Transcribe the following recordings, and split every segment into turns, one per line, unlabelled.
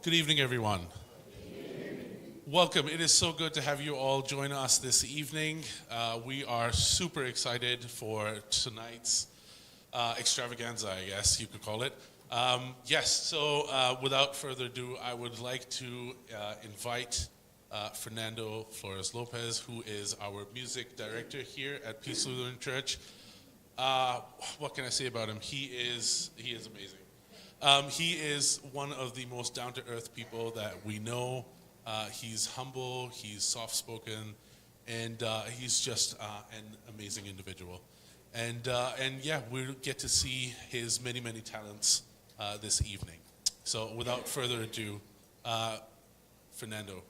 Good evening, everyone. Welcome. It is so good to have you all join us this evening. We are super excited for tonight's extravaganza, I guess you could call it. So without further ado, I would like to invite Fernando Flores Lopez, who is our music director here at Peace Lutheran Church. What can I say about him? He is amazing. He is one of the most down-to-earth people that we know. He's humble, he's soft-spoken, and he's just an amazing individual. And we'll get to see his many, many talents this evening. So without further ado, Fernando.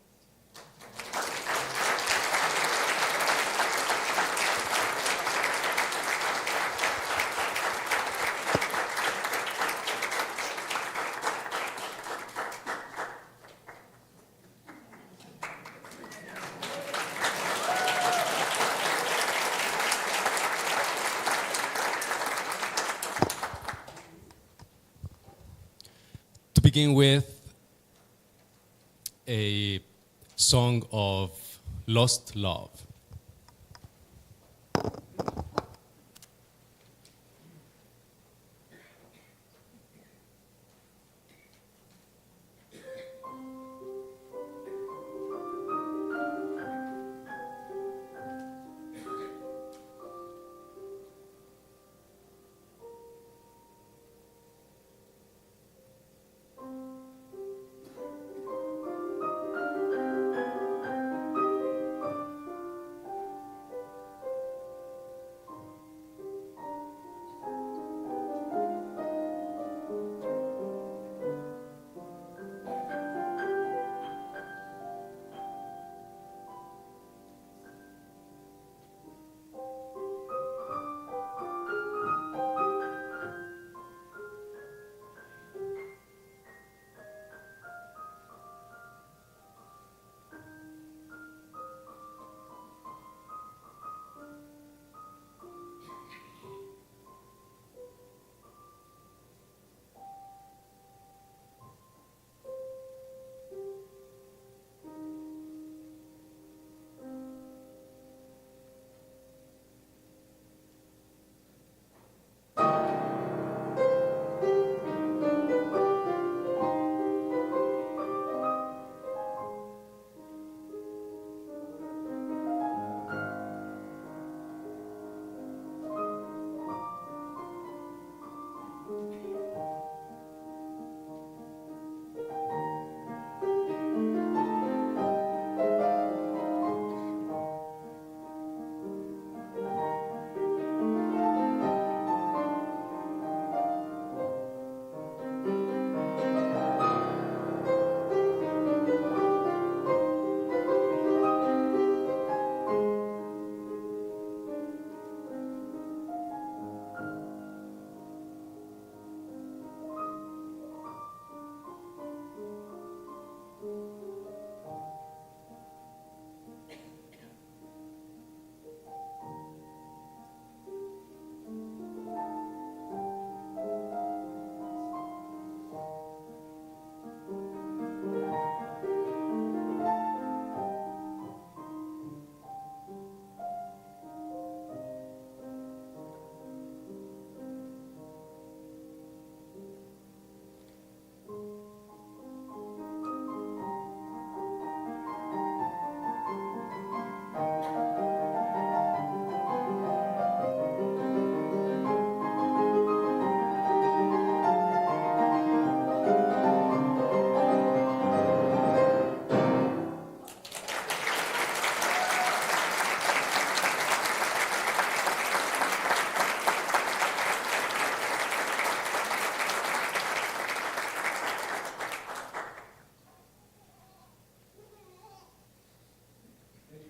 Begin with a song of lost love.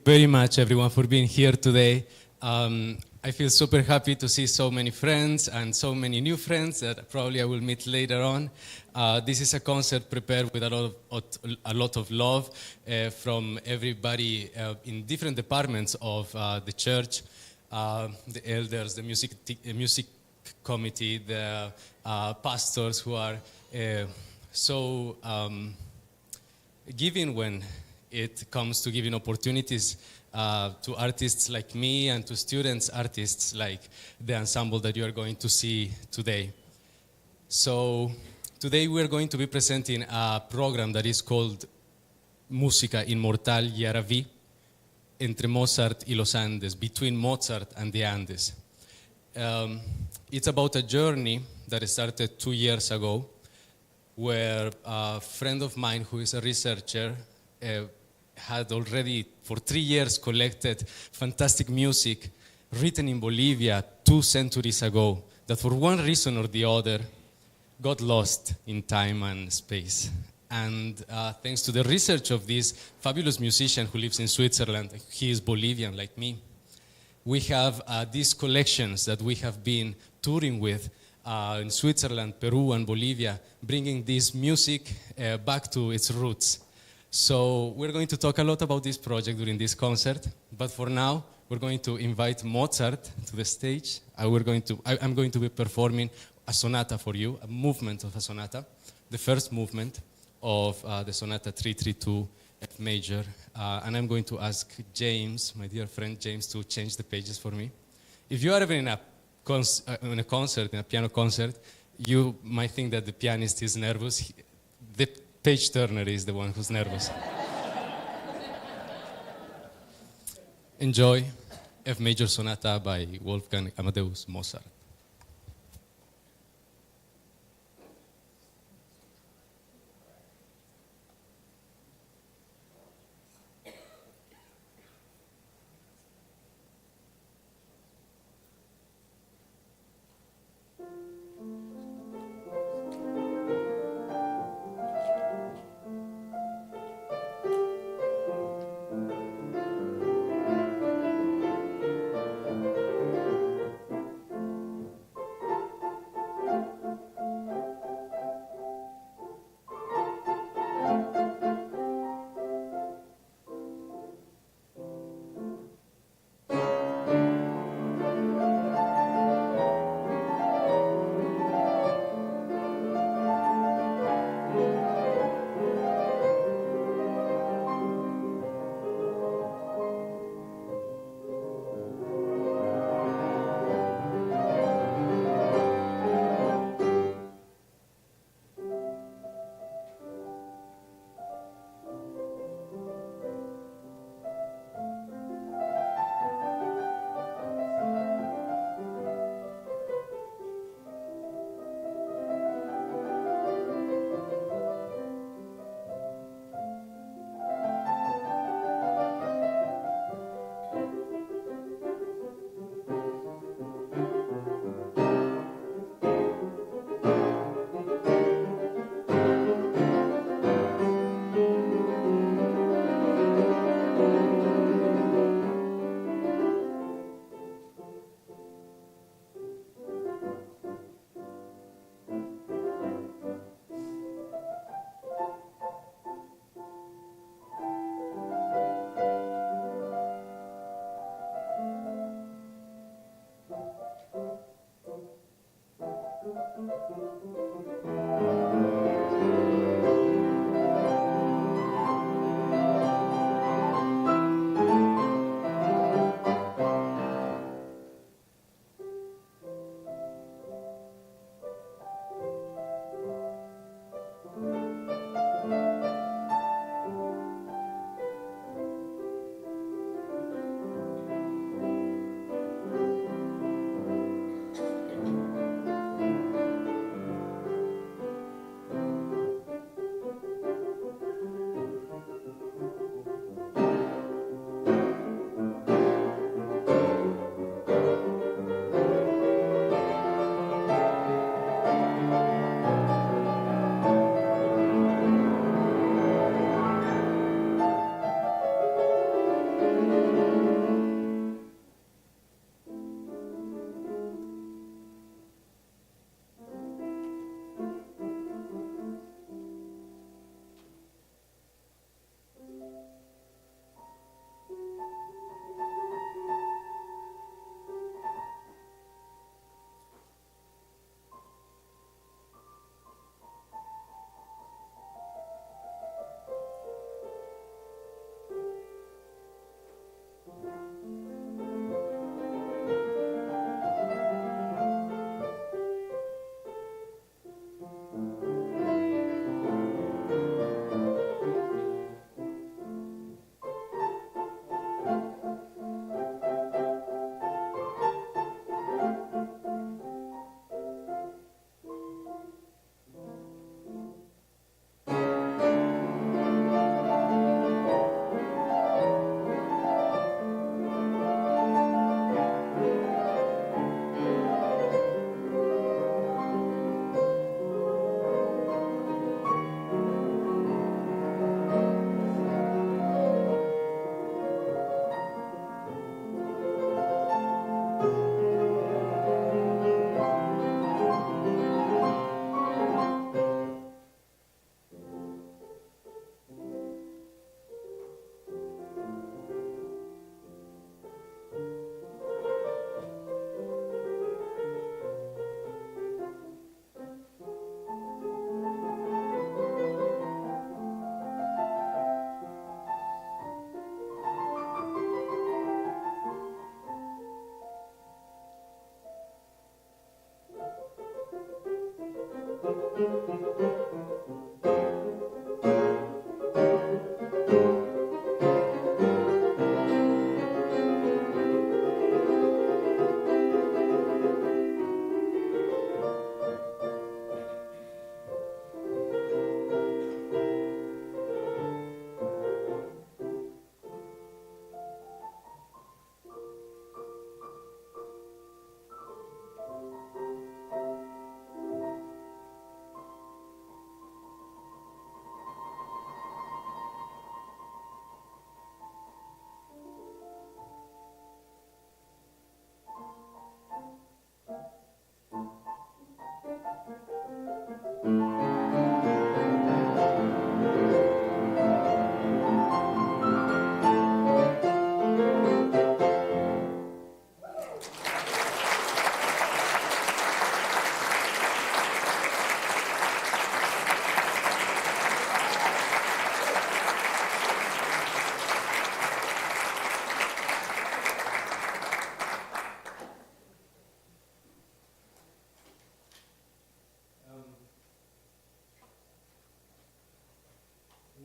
Very much, everyone, for being here today. I feel super happy to see so many friends and so many new friends that probably I will meet later on. This is a concert prepared with a lot of love from everybody in different departments of the church, the elders, the music committee, the pastors who are so giving when it comes to giving opportunities to artists like me and to students artists like the ensemble that you are going to see today. So today we are going to be presenting a program that is called Música Inmortal y Araví, entre Mozart y los Andes, between Mozart and the Andes. It's about a journey that started 2 years ago, where a friend of mine who is a researcher had already for 3 years collected fantastic music written in Bolivia 2 centuries ago that for one reason or the other got lost in time and space. And thanks to the research of this fabulous musician who lives in Switzerland, he is Bolivian like me, we have these collections that we have been touring with in Switzerland, Peru, and Bolivia, bringing this music back to its roots. So we're going to talk a lot about this project during this concert, but for now, we're going to invite Mozart to the stage. I'm going to be performing a sonata for you, a movement of a sonata, the first movement of the Sonata 332 F major, and I'm going to ask James, my dear friend James, to change the pages for me. If you are ever in a concert, in a piano concert, you might think that the pianist is nervous. The page turner is the one who's nervous. Enjoy F major Sonata by Wolfgang Amadeus Mozart.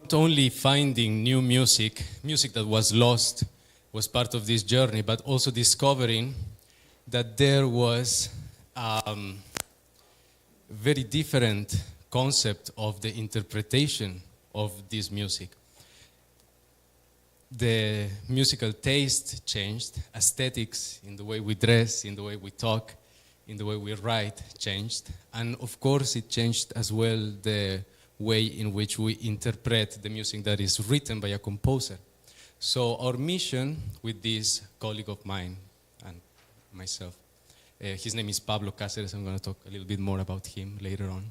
Not only finding new music, music that was lost was part of this journey, but also discovering that there was very different concept of the interpretation of this music. The musical taste changed, aesthetics in the way we dress, in the way we talk, in the way we write changed, and of course it changed as well the way in which we interpret the music that is written by a composer. So our mission with this colleague of mine and myself, his name is Pablo Cáceres. I'm going to talk a little bit more about him later on.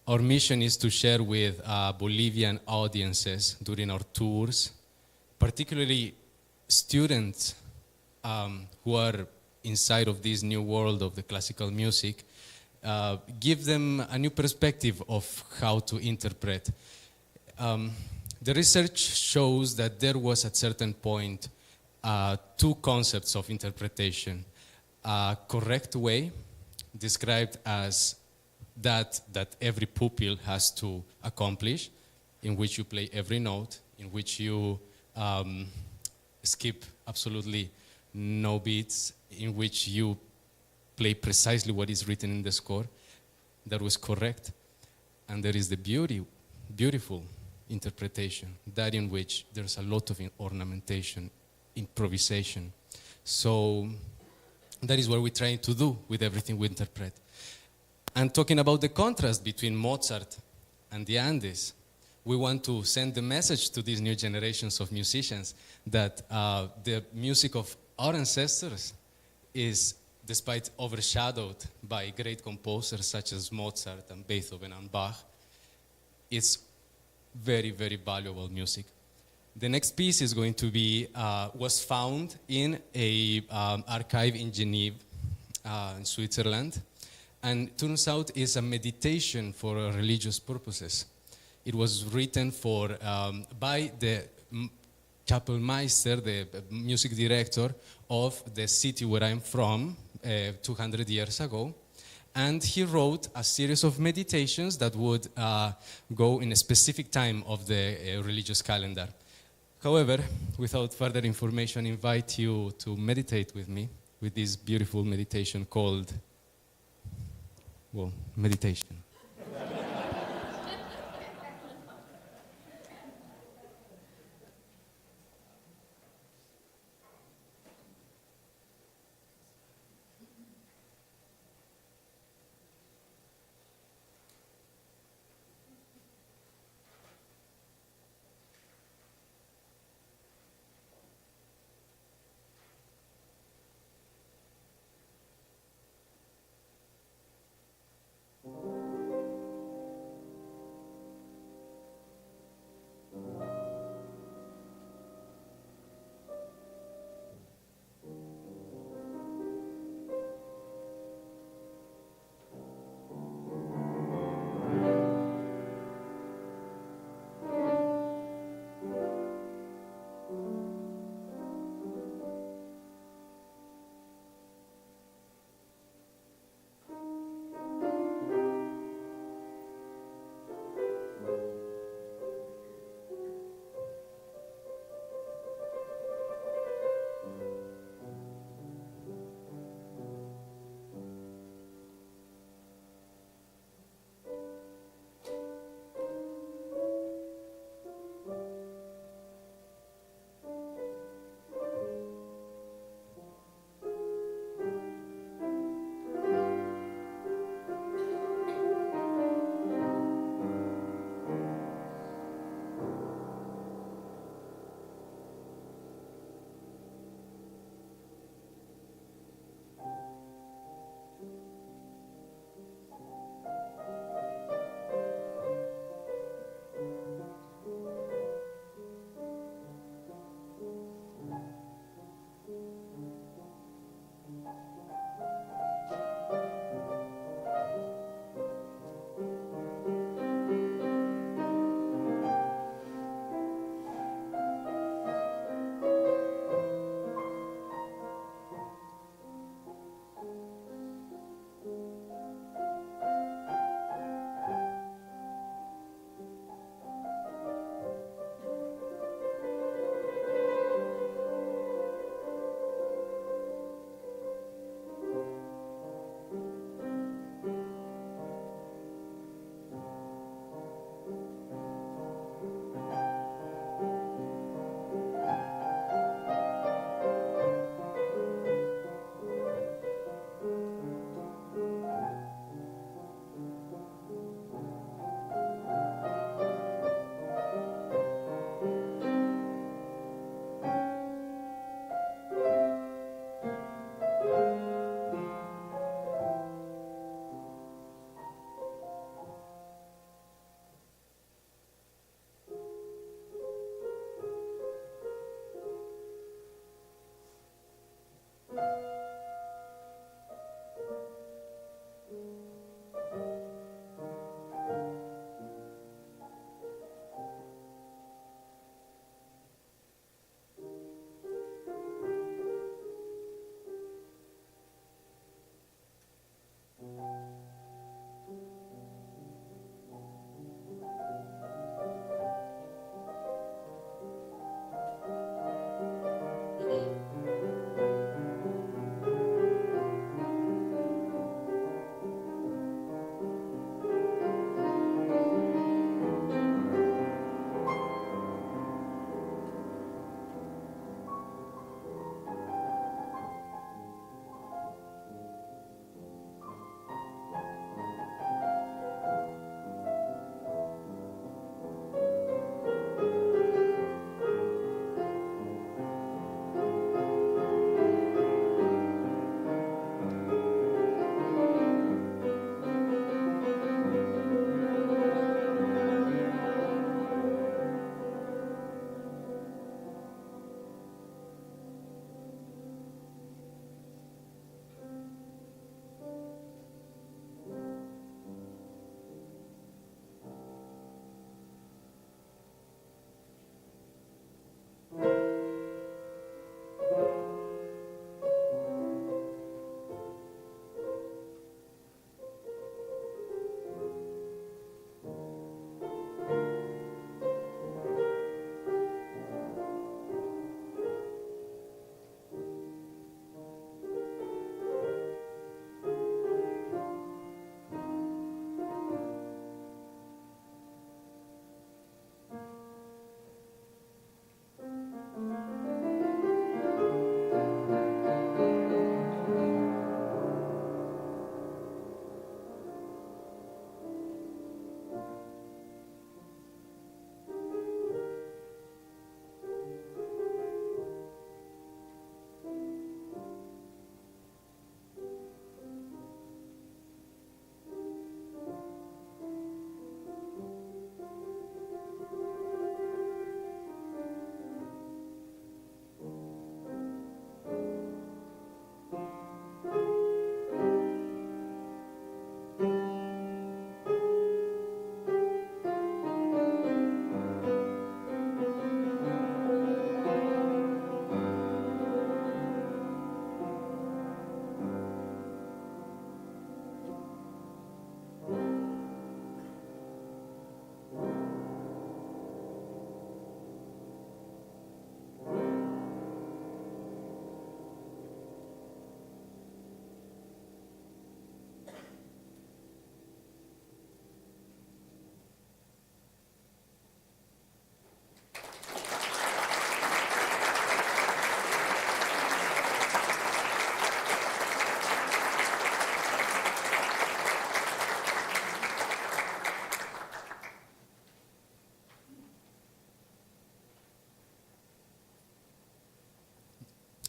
Our mission is to share with Bolivian audiences during our tours, particularly students who are inside of this new world of the classical music, give them a new perspective of how to interpret. The research shows that there was at certain point two concepts of interpretation. A correct way, described as that every pupil has to accomplish, in which you play every note, in which you skip absolutely no beats, in which you play precisely what is written in the score. That was correct. And there is the beautiful interpretation, that in which there's a lot of ornamentation, improvisation. So that is what we're trying to do with everything we interpret. And talking about the contrast between Mozart and the Andes, we want to send the message to these new generations of musicians that the music of our ancestors is, despite overshadowed by great composers such as Mozart and Beethoven and Bach, it's very, very valuable music. The next piece is going to be, was found in a archive in Geneva, in Switzerland, and turns out is a meditation for religious purposes. It was written by the Kapellmeister, the music director of the city where I'm from 200 years ago. And he wrote a series of meditations that would go in a specific time of the religious calendar. However, without further information, I invite you to meditate with me with this beautiful meditation called, well, meditation.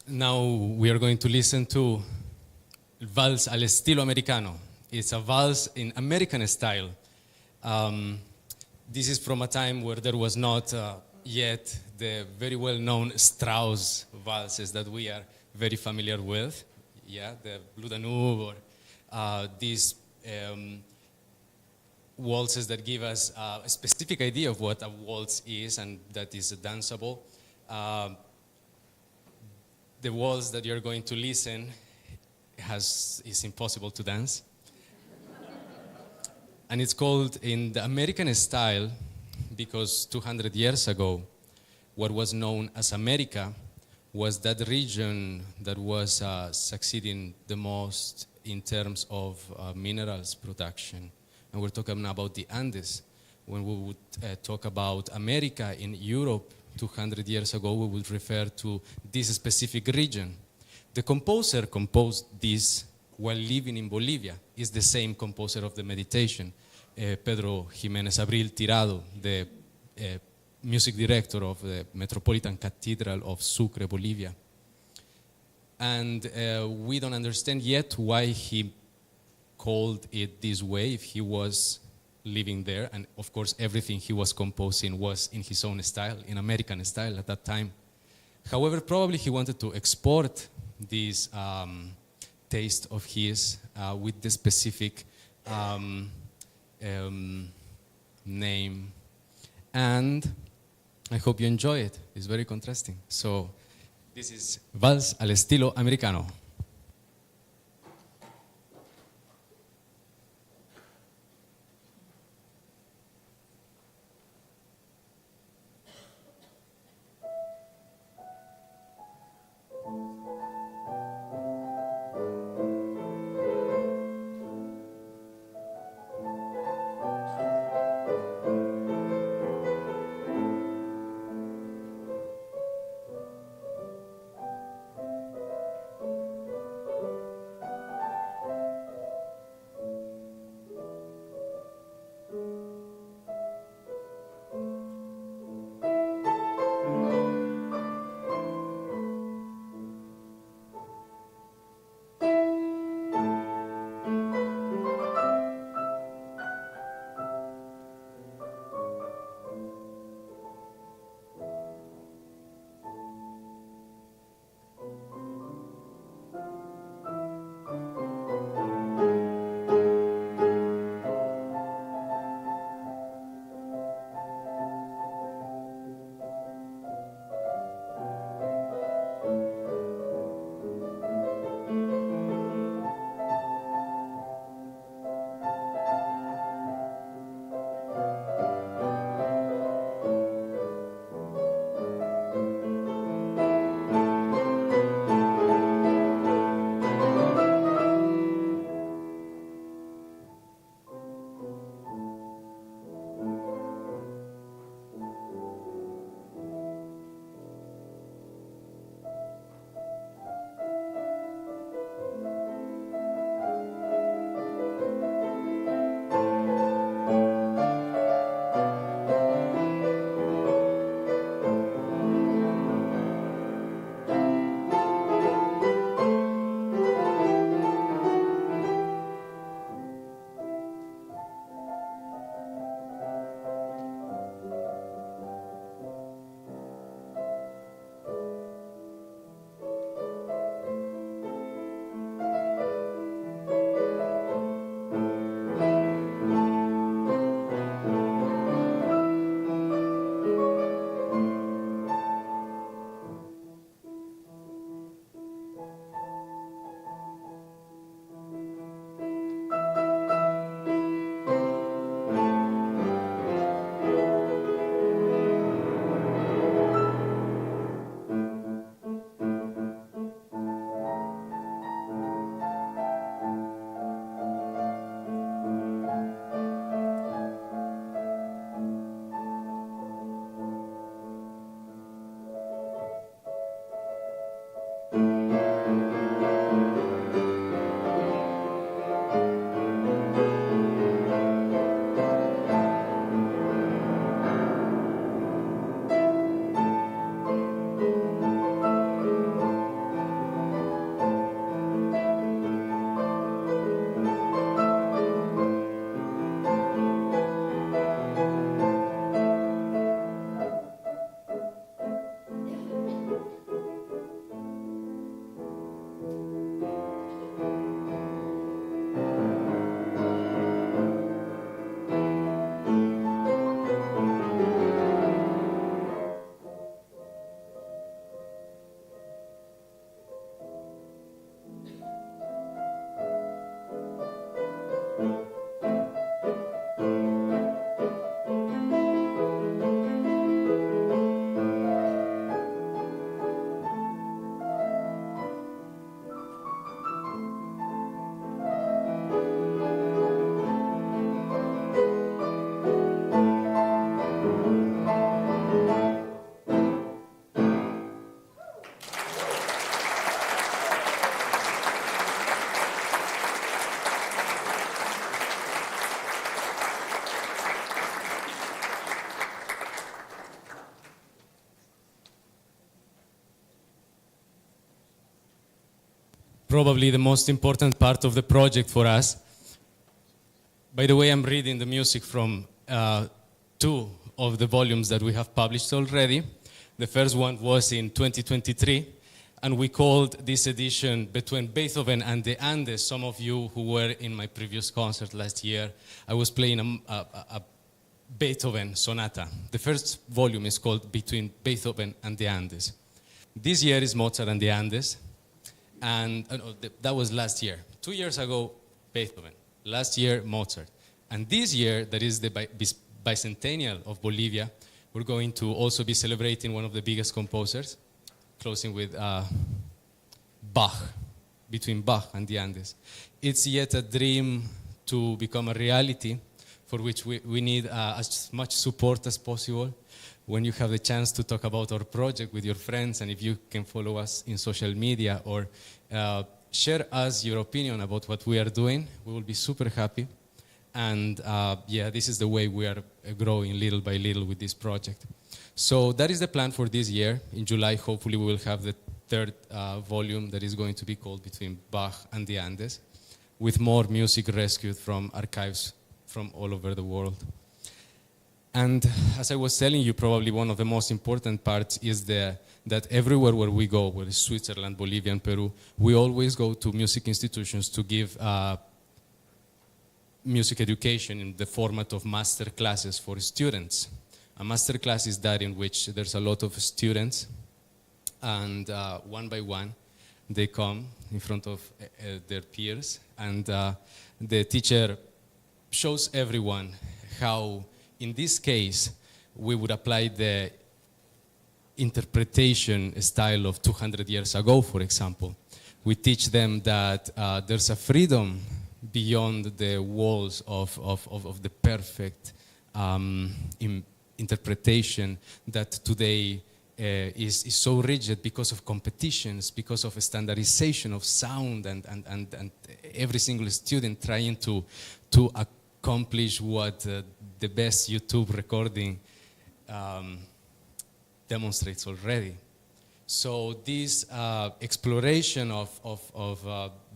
Now we are going to listen to Vals al estilo americano. It's a valse in American style. This is from a time where there was not yet the very well-known Strauss valses that we are very familiar with. Yeah, the Blue Danube or these waltzes that give us a specific idea of what a waltz is and that is danceable. The waltz that you're going to listen is impossible to dance. And it's called in the American style because 200 years ago, what was known as America was that region that was succeeding the most in terms of minerals production. And we're talking about the Andes. When we would talk about America in Europe 200 years ago, we would refer to this specific region. The composer composed this while living in Bolivia. Is the same composer of the meditation, Pedro Jiménez Abril Tirado, the music director of the Metropolitan Cathedral of Sucre, Bolivia. And we don't understand yet why he called it this way if he was living there. And of course, everything he was composing was in his own style, in American style at that time. However, probably he wanted to export this taste of his with the specific name. And I hope you enjoy it. It's very contrasting. So this is Vals al estilo americano. probably the most important part of the project for us. By the way, I'm reading the music from two of the volumes that we have published already. The first one was in 2023, and we called this edition Between Beethoven and the Andes. Some of you who were in my previous concert last year, I was playing a Beethoven sonata. The first volume is called Between Beethoven and the Andes. This year is Mozart and the Andes, and that was last year. 2 years ago, Beethoven. Last year, Mozart. And this year, that is the bicentennial of Bolivia, we're going to also be celebrating one of the biggest composers, closing with Bach, Between Bach and the Andes. It's yet a dream to become a reality, for which we need as much support as possible. When you have the chance to talk about our project with your friends, and if you can follow us in social media or share us your opinion about what we are doing, we will be super happy. And this is the way we are growing little by little with this project. So that is the plan for this year. In July, hopefully, we will have the third volume that is going to be called Between Bach and the Andes, with more music rescued from archives from all over the world. And as I was telling you, probably one of the most important parts is that everywhere where we go, whether it's Switzerland, Bolivia, and Peru, we always go to music institutions to give music education in the format of master classes for students. A master class is that in which there's a lot of students, and one by one, they come in front of their peers, and the teacher shows everyone how, in this case, we would apply the interpretation style of 200 years ago, for example. We teach them that there's a freedom beyond the walls of the perfect interpretation that today is so rigid because of competitions, because of a standardization of sound, and every single student trying to accomplish what the best YouTube recording demonstrates already. So this exploration of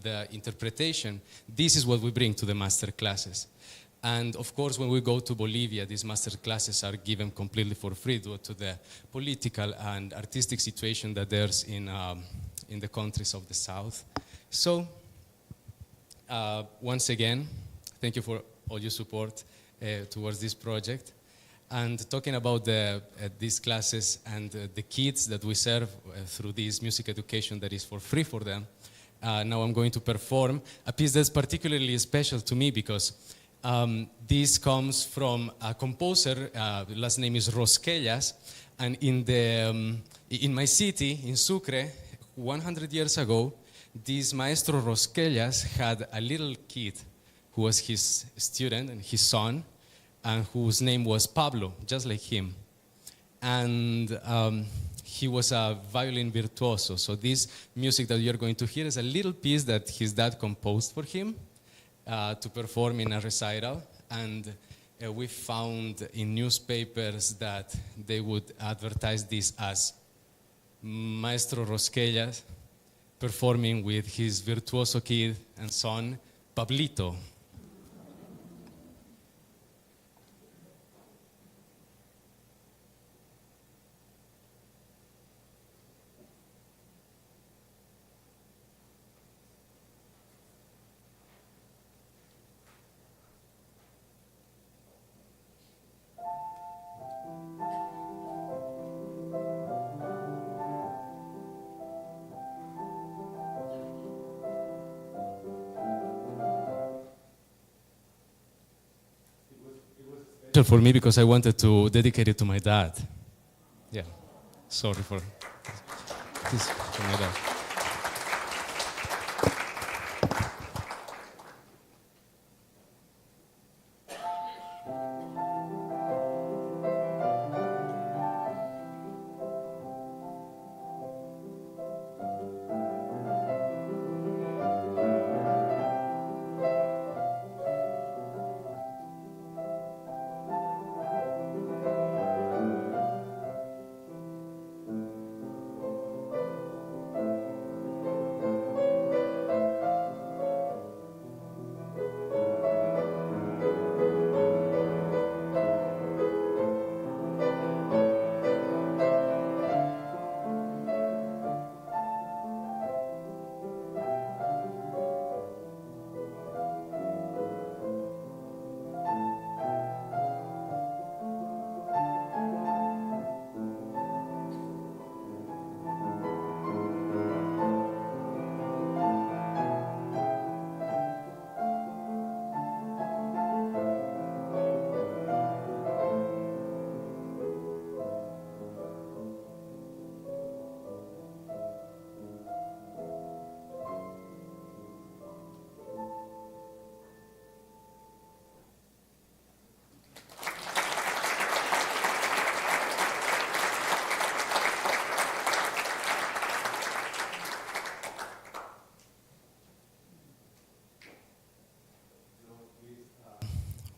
the interpretation, this is what we bring to the master classes. And of course, when we go to Bolivia, these master classes are given completely for free due to the political and artistic situation that there's in the countries of the South. So once again, thank you for all your support towards this project. And talking about these classes and the kids that we serve through this music education that is for free for them, now I'm going to perform a piece that's particularly special to me because this comes from a composer, last name is Rosquellas, and in my city, in Sucre, 100 years ago, this Maestro Rosquellas had a little kid who was his student and his son, and whose name was Pablo, just like him. And he was a violin virtuoso. So this music that you're going to hear is a little piece that his dad composed for him to perform in a recital. And we found in newspapers that they would advertise this as Maestro Rosquellas performing with his virtuoso kid and son, Pablito. For me because I wanted to dedicate it to my dad. Yeah, sorry for this to my dad.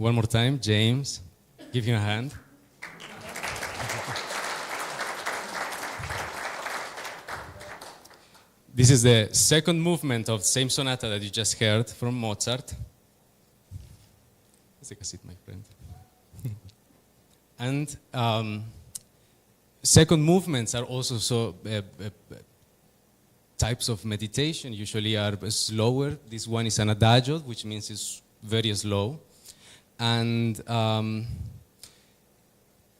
One more time, James. Give him a hand. This is the second movement of the same sonata that you just heard from Mozart. Let's take a seat, my friend. And second movements are also types of meditation, usually are slower. This one is an adagio, which means it's very slow. And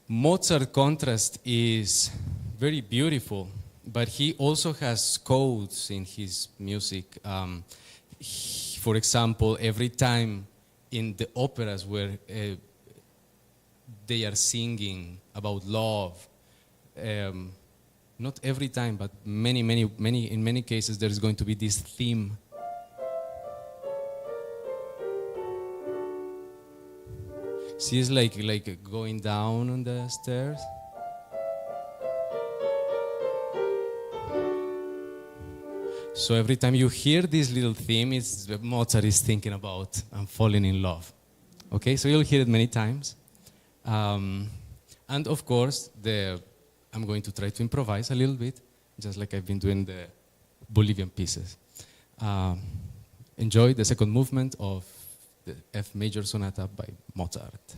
Mozart contrast is very beautiful, but he also has codes in his music. For example, every time in the operas where they are singing about love, not every time, but in many cases, there is going to be this theme. See, it's like going down on the stairs. So every time you hear this little theme, it's Mozart is thinking about I'm falling in love. Okay, so you'll hear it many times. And of course, I'm going to try to improvise a little bit, just like I've been doing the Bolivian pieces. Enjoy the second movement of the F major sonata by Mozart.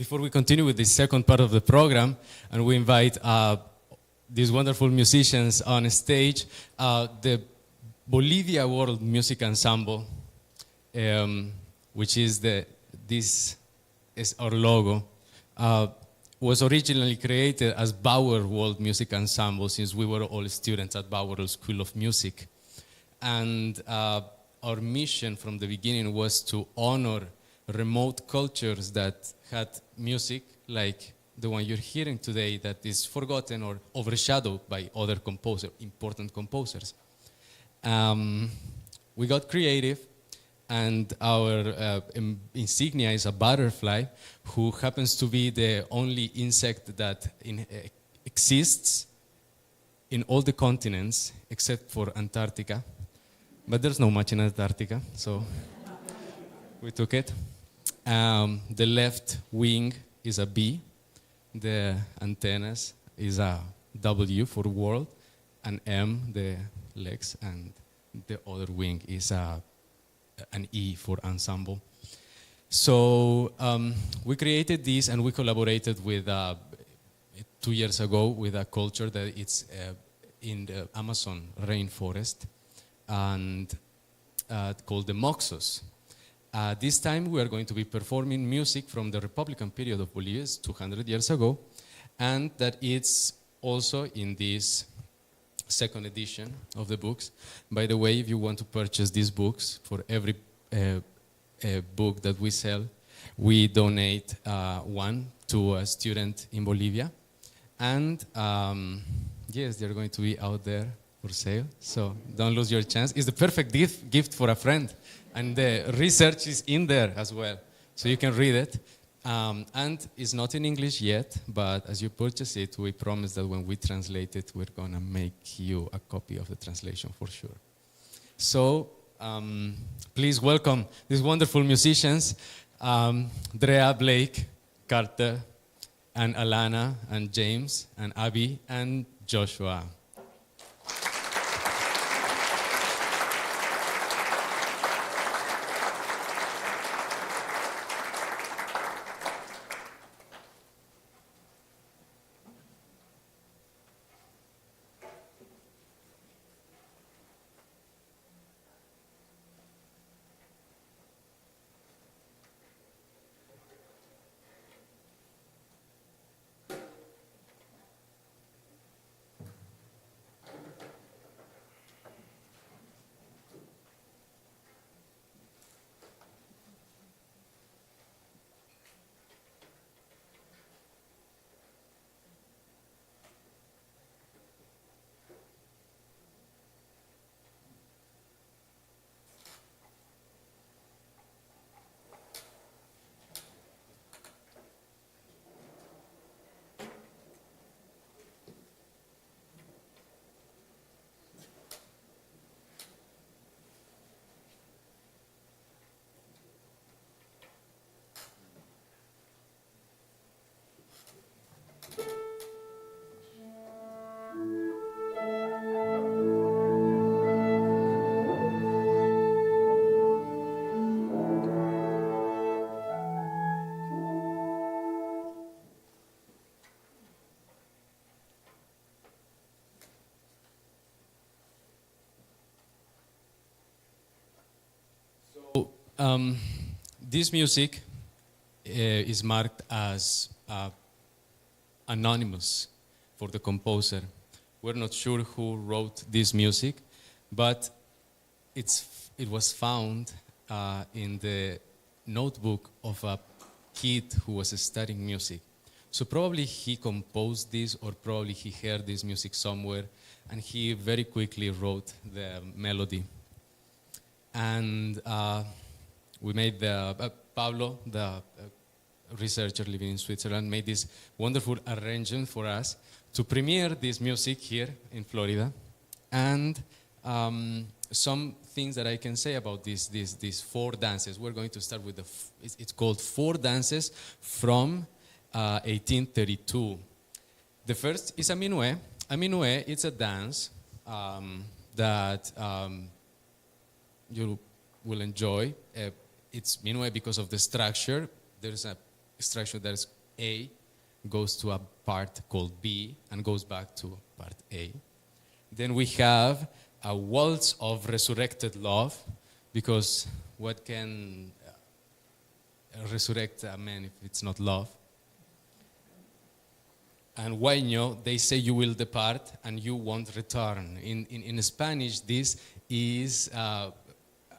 before we continue with the second part of the program, and we invite these wonderful musicians on stage, the Bolivia World Music Ensemble, which is this is our logo, was originally created as Bauer World Music Ensemble, since we were all students at Bauer School of Music. And our mission from the beginning was to honor remote cultures that had music like the one you're hearing today that is forgotten or overshadowed by other important composers. We got creative, and our insignia is a butterfly who happens to be the only insect that exists in all the continents except for Antarctica. But there's not much in Antarctica, so we took it. The left wing is a B. The antennas is a W for world, and M, the legs, and the other wing is an E for ensemble. So we created this, and we collaborated with 2 years ago with a culture that it's in the Amazon rainforest, and called the Moxos. This time we are going to be performing music from the Republican period of Bolivia, 200 years ago, and that it's also in this second edition of the books. By the way, if you want to purchase these books, for every book that we sell, we donate one to a student in Bolivia. And yes, they're going to be out there for sale, so don't lose your chance. It's the perfect gift for a friend. And the research is in there as well, so you can read it. And it's not in English yet, but as you purchase it, we promise that when we translate it, we're going to make you a copy of the translation for sure. So please welcome these wonderful musicians, Drea, Blake, Carter, and Alana, and James, and Abby, and Joshua. This music is marked as anonymous for the composer. We're not sure who wrote this music, but it was found in the notebook of a kid who was studying music. So probably he composed this, or probably he heard this music somewhere, and he very quickly wrote the melody. And we made Pablo, the researcher living in Switzerland, made this wonderful arrangement for us to premiere this music here in Florida. And some things that I can say about these four dances. We're going to start with it's called Four Dances from 1832. The first is a minuet. A minuet, it's a dance that you will enjoy. It's minuet because of the structure. There's a structure that is A goes to a part called B and goes back to part A. Then we have a waltz of resurrected love, because what can resurrect a man if it's not love? And huaño, they say you will depart and you won't return. In Spanish, this is a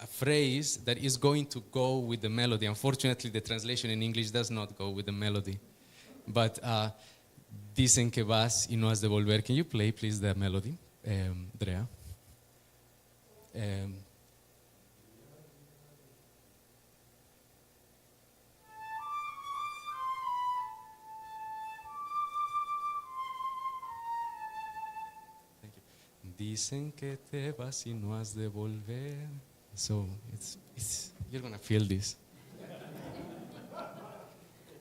phrase that is going to go with the melody. Unfortunately, the translation in English does not go with the melody. But dicen que vas y no has de volver. Can you play, please, the melody, Drea? Dicen que te vas y no has de volver. So you're gonna feel this.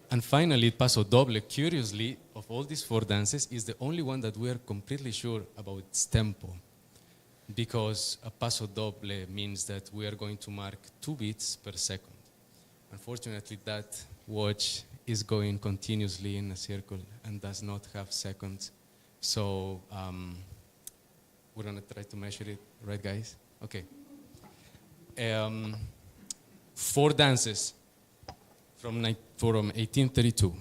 And finally, Paso Doble, curiously, of all these four dances, is the only one that we are completely sure about its tempo. Because a Paso Doble means that we are going to mark 2 beats per second. Unfortunately, that watch is going continuously in a circle and does not have seconds. So we're gonna try to measure it, right, guys? Okay. 4 dances from 1832.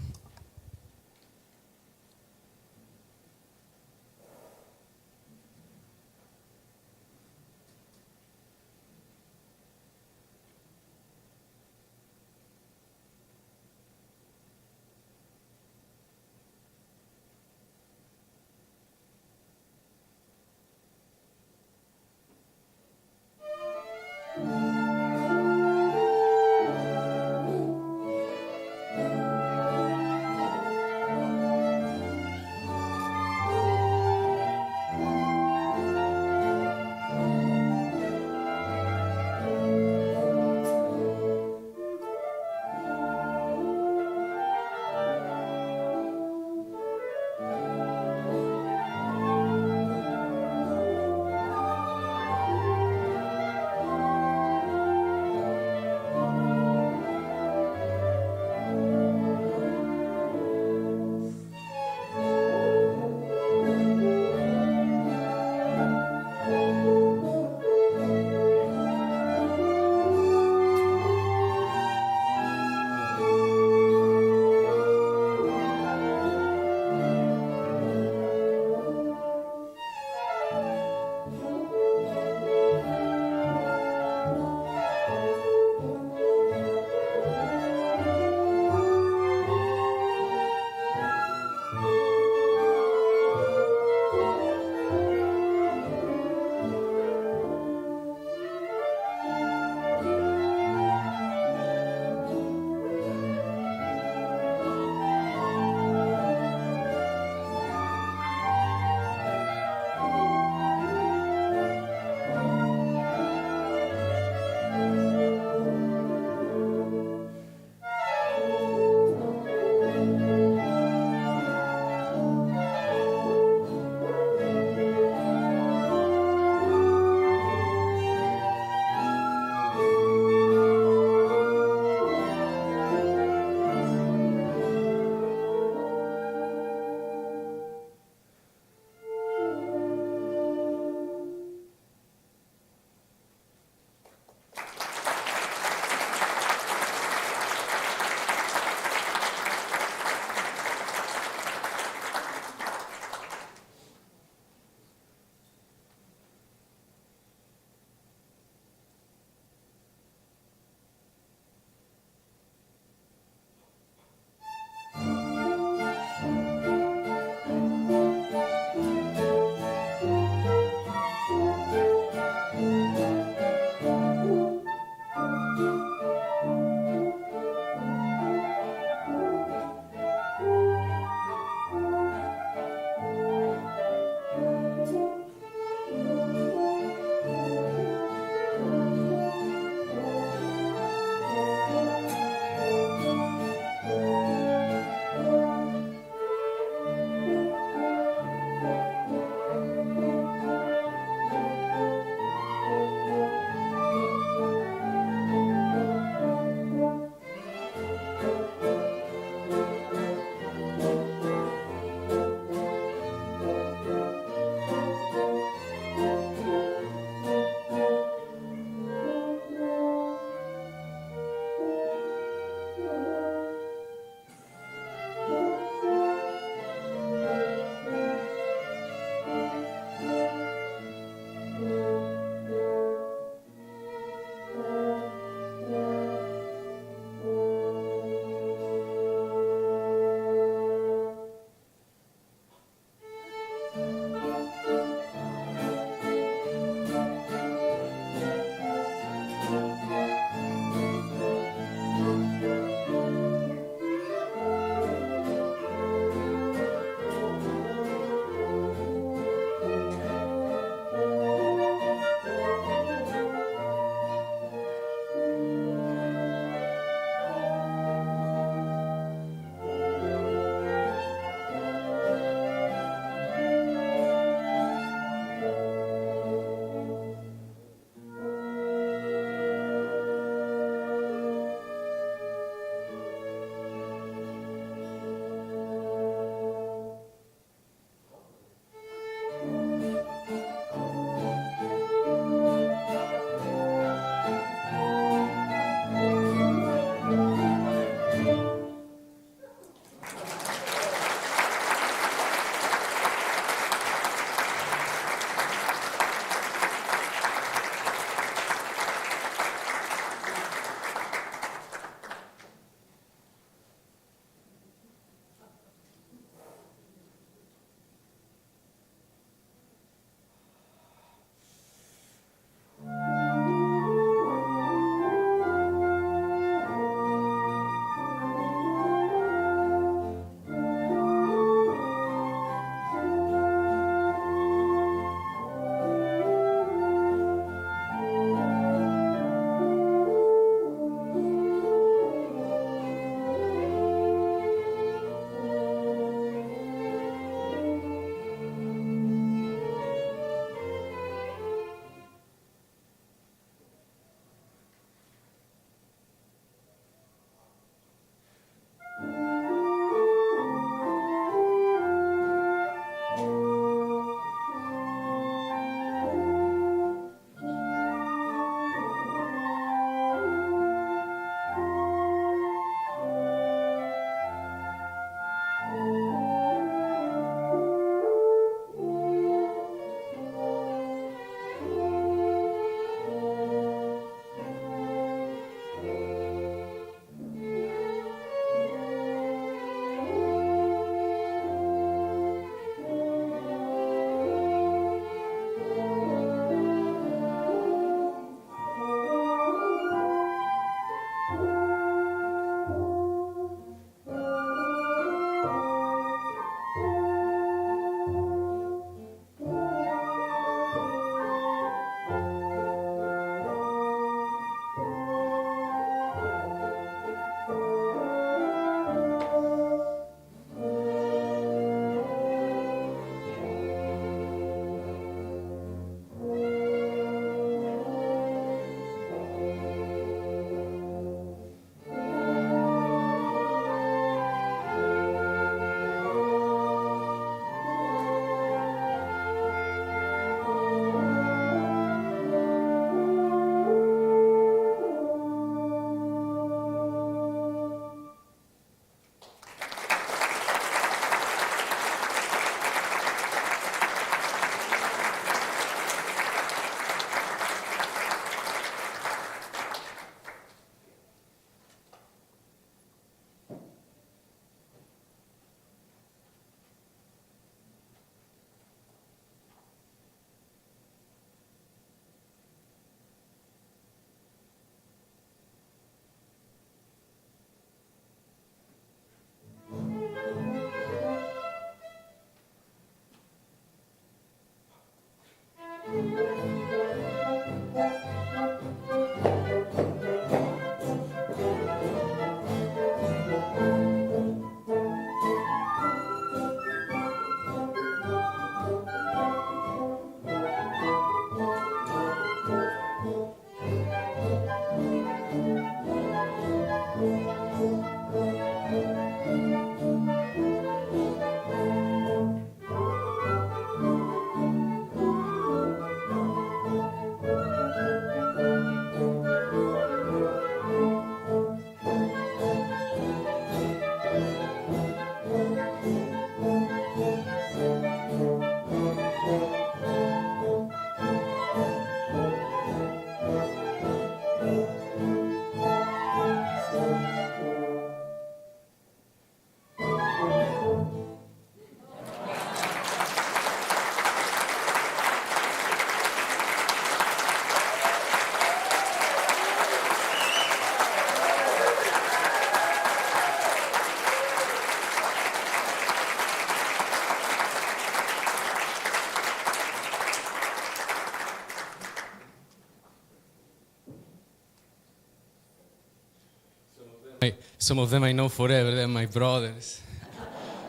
Some of them I know forever, they're my brothers.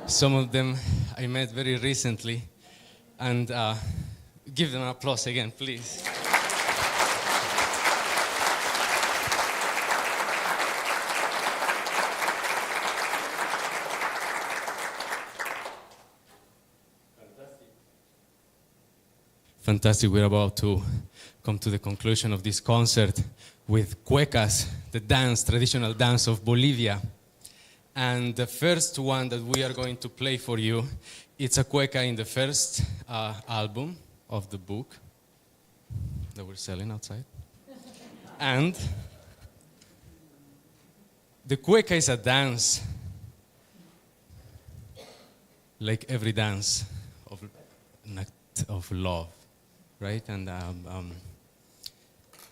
Some of them I met very recently. And give them an applause again, please. Fantastic. We're about to come to the conclusion of this concert with cuecas, the dance, traditional dance of Bolivia. And the first one that we are going to play for you, it's a cueca in the first album of the book that we're selling outside. And the cueca is a dance, like every dance of an act of love, right? And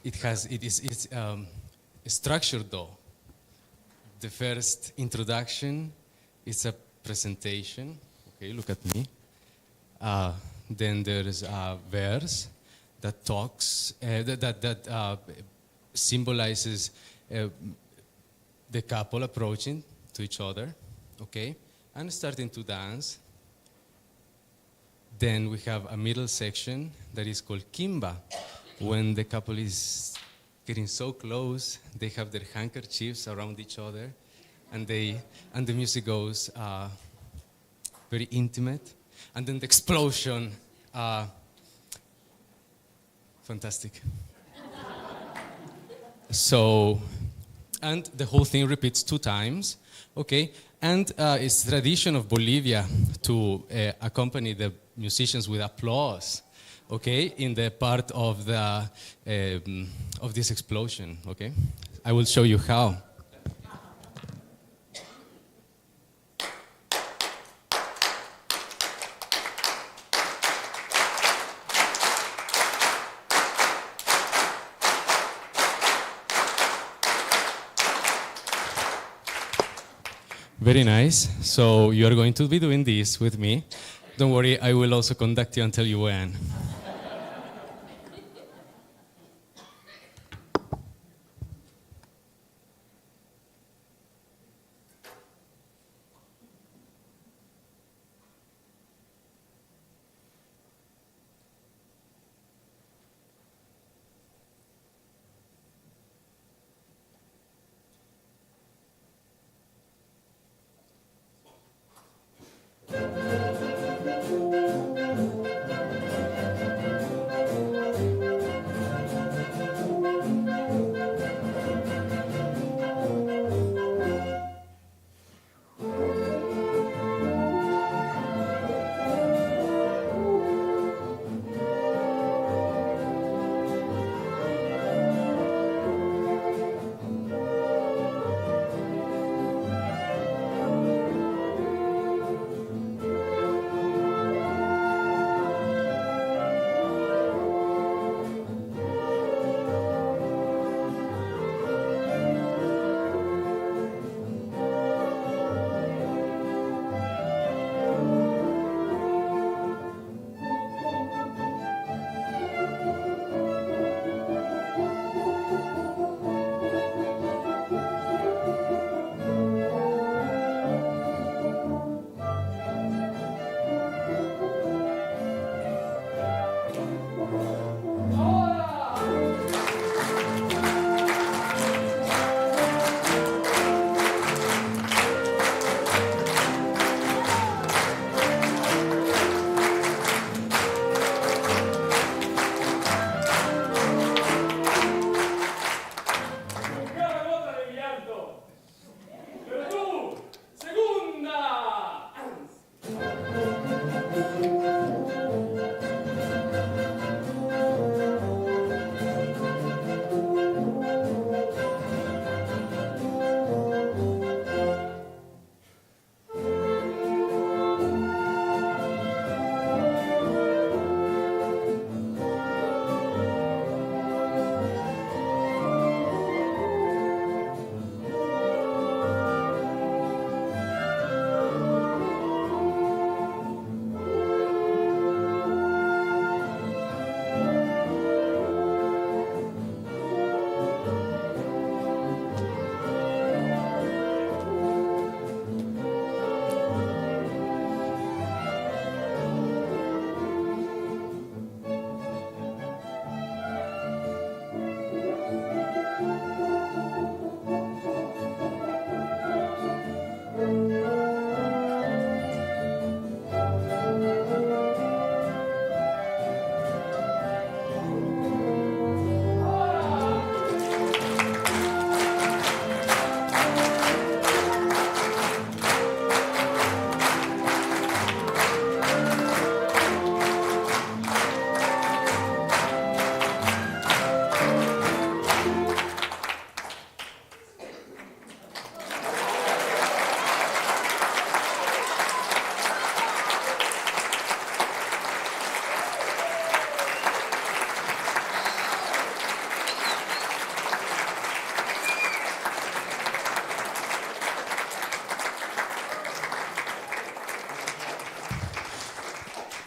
it's structured though. The first introduction is a presentation. Okay, look at me. Then there's a verse that talks, that symbolizes the couple approaching to each other, okay, and starting to dance. Then we have a middle section that is called kimba, when the couple is getting so close, they have their handkerchiefs around each other, and the music goes very intimate, and then the explosion, fantastic. So, and the whole thing repeats 2 times, okay? And it's tradition of Bolivia to accompany the musicians with applause, okay, in the part of the of this explosion, okay? I will show you how. Very nice. So you are going to be doing this with me. Don't worry, I will also conduct you until you when.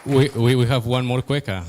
we have one more cueca.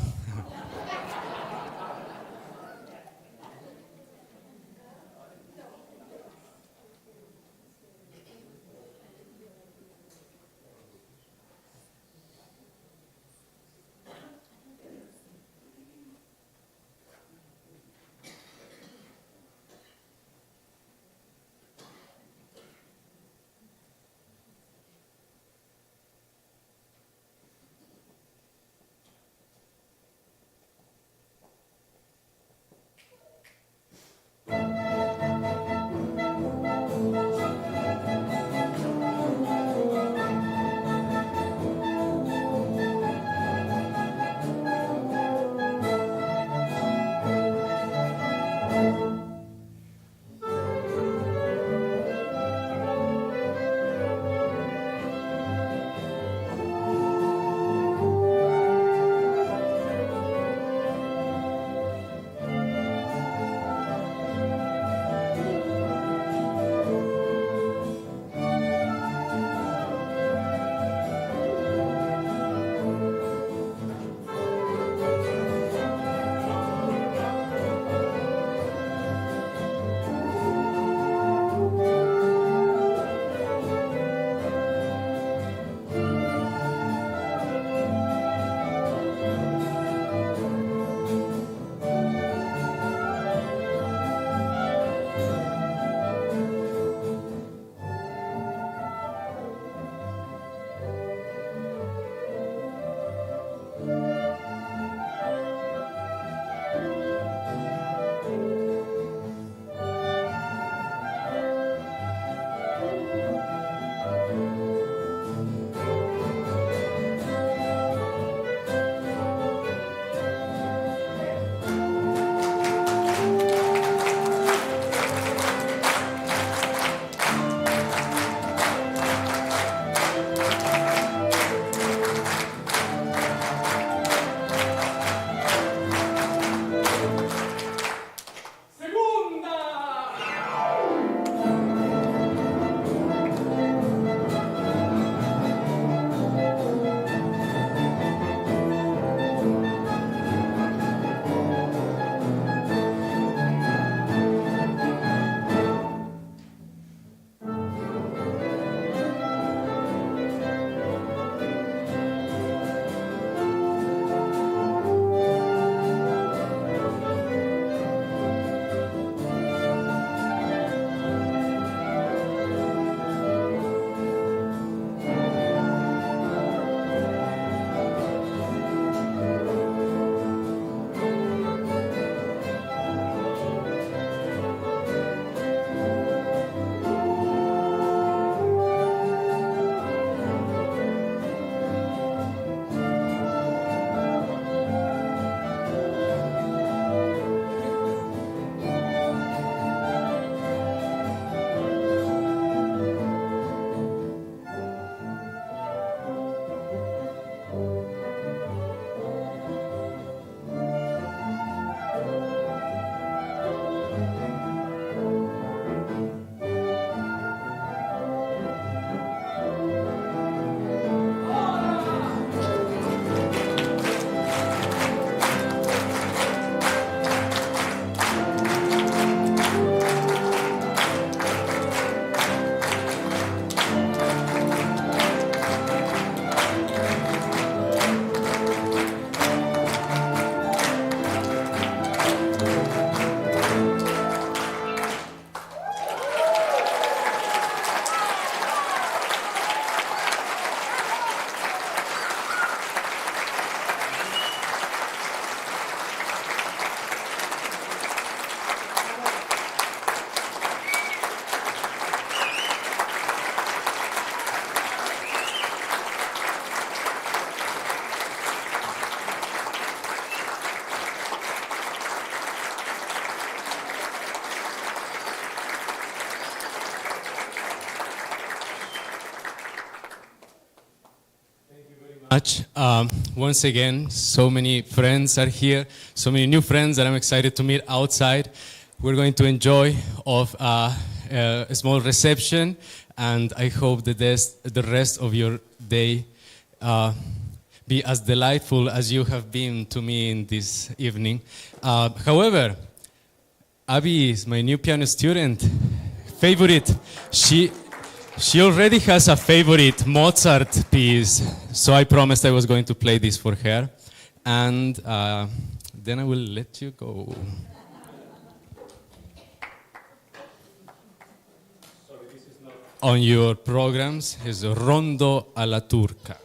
Much. Once again, so many friends are here, so many new friends that I'm excited to meet outside. We're going to enjoy of a small reception, and I hope that the rest of your day be as delightful as you have been to me in this evening. However, Abby is my new piano student. Favorite. She already has a favorite Mozart piece, so I promised I was going to play this for her. And then I will let you go. On your programs is Rondo alla Turca.